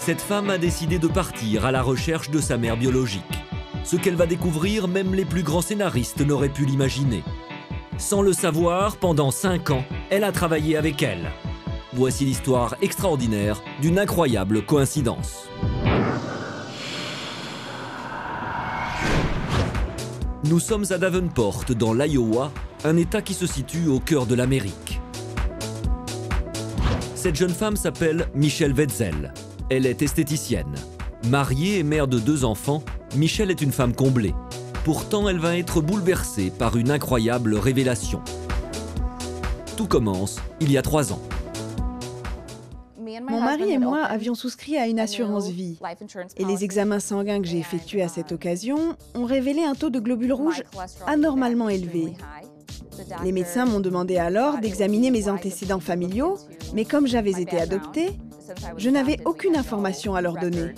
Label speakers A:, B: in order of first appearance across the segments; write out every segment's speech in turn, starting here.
A: Cette femme a décidé de partir à la recherche de sa mère biologique. Ce qu'elle va découvrir, même les plus grands scénaristes n'auraient pu l'imaginer. Sans le savoir, pendant 5 ans, elle a travaillé avec elle. Voici l'histoire extraordinaire d'une incroyable coïncidence. Nous sommes à Davenport, dans l'Iowa, un État qui se situe au cœur de l'Amérique. Cette jeune femme s'appelle Michelle Wetzel. Elle est esthéticienne. Mariée et mère de 2 enfants, Michelle est une femme comblée. Pourtant, elle va être bouleversée par une incroyable révélation. Tout commence il y a 3 ans.
B: Mon mari et moi avions souscrit à une assurance vie. Et les examens sanguins que j'ai effectués à cette occasion ont révélé un taux de globules rouges anormalement élevé. Les médecins m'ont demandé alors d'examiner mes antécédents familiaux, mais comme j'avais été adoptée, je n'avais aucune information à leur donner.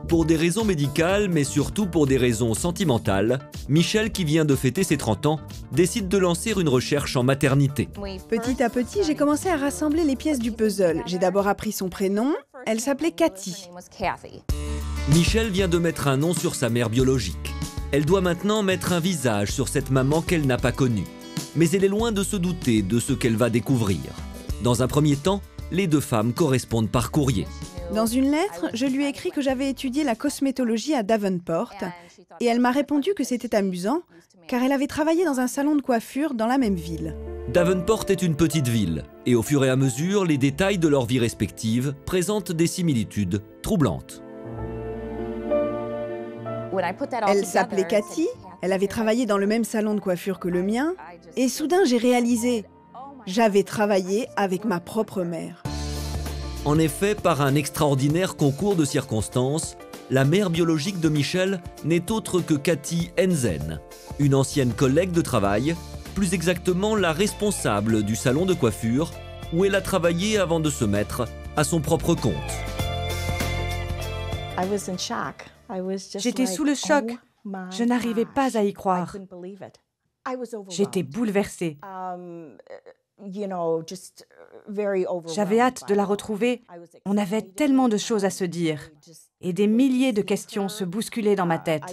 A: Pour des raisons médicales, mais surtout pour des raisons sentimentales, Michelle, qui vient de fêter ses 30 ans, décide de lancer une recherche en maternité.
B: Petit à petit, j'ai commencé à rassembler les pièces du puzzle. J'ai d'abord appris son prénom, elle s'appelait Cathy.
A: Michelle vient de mettre un nom sur sa mère biologique. Elle doit maintenant mettre un visage sur cette maman qu'elle n'a pas connue. Mais elle est loin de se douter de ce qu'elle va découvrir. Dans un premier temps, les 2 femmes correspondent par courrier.
B: Dans une lettre, je lui ai écrit que j'avais étudié la cosmétologie à Davenport et elle m'a répondu que c'était amusant car elle avait travaillé dans un salon de coiffure dans la même ville.
A: Davenport est une petite ville et au fur et à mesure, les détails de leur vie respective présentent des similitudes troublantes.
B: Elle s'appelait Cathy, elle avait travaillé dans le même salon de coiffure que le mien et soudain j'ai réalisé, j'avais travaillé avec ma propre mère.
A: En effet, par un extraordinaire concours de circonstances, la mère biologique de Michelle n'est autre que Cathy Enzen, une ancienne collègue de travail, plus exactement la responsable du salon de coiffure, où elle a travaillé avant de se mettre à son propre compte.
C: J'étais sous le choc. Je n'arrivais pas à y croire. J'étais bouleversée. J'avais hâte de la retrouver. On avait tellement de choses à se dire. Et des milliers de questions se bousculaient dans ma tête.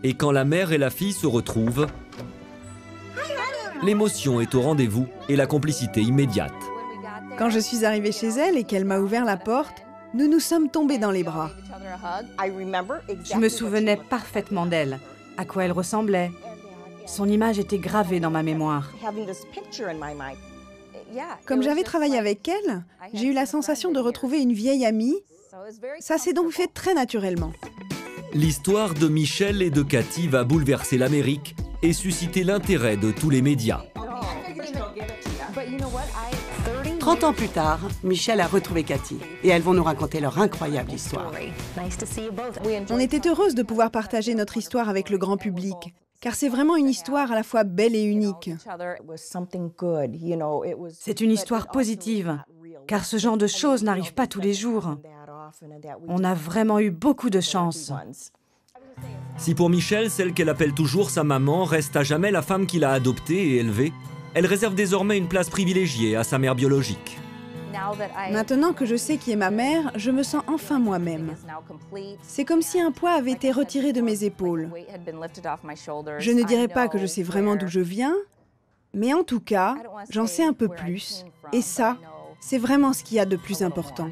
A: Et quand la mère et la fille se retrouvent, l'émotion est au rendez-vous et la complicité immédiate.
B: Quand je suis arrivée chez elle et qu'elle m'a ouvert la porte, nous nous sommes tombés dans les bras.
C: Je me souvenais parfaitement d'elle, à quoi elle ressemblait. Son image était gravée dans ma mémoire.
B: Comme j'avais travaillé avec elle, j'ai eu la sensation de retrouver une vieille amie. Ça s'est donc fait très naturellement.
A: L'histoire de Michelle et de Cathy va bouleverser l'Amérique et susciter l'intérêt de tous les médias.
D: 30 ans plus tard, Michelle a retrouvé Cathy et elles vont nous raconter leur incroyable histoire.
B: On était heureuse de pouvoir partager notre histoire avec le grand public, car c'est vraiment une histoire à la fois belle et unique.
C: C'est une histoire positive, car ce genre de choses n'arrive pas tous les jours. On a vraiment eu beaucoup de chance.
A: Si pour Michelle, celle qu'elle appelle toujours sa maman, reste à jamais la femme qu'il a adoptée et élevée, elle réserve désormais une place privilégiée à sa mère biologique.
B: Maintenant que je sais qui est ma mère, je me sens enfin moi-même. C'est comme si un poids avait été retiré de mes épaules. Je ne dirais pas que je sais vraiment d'où je viens, mais en tout cas, j'en sais un peu plus. Et ça, c'est vraiment ce qu'il y a de plus important.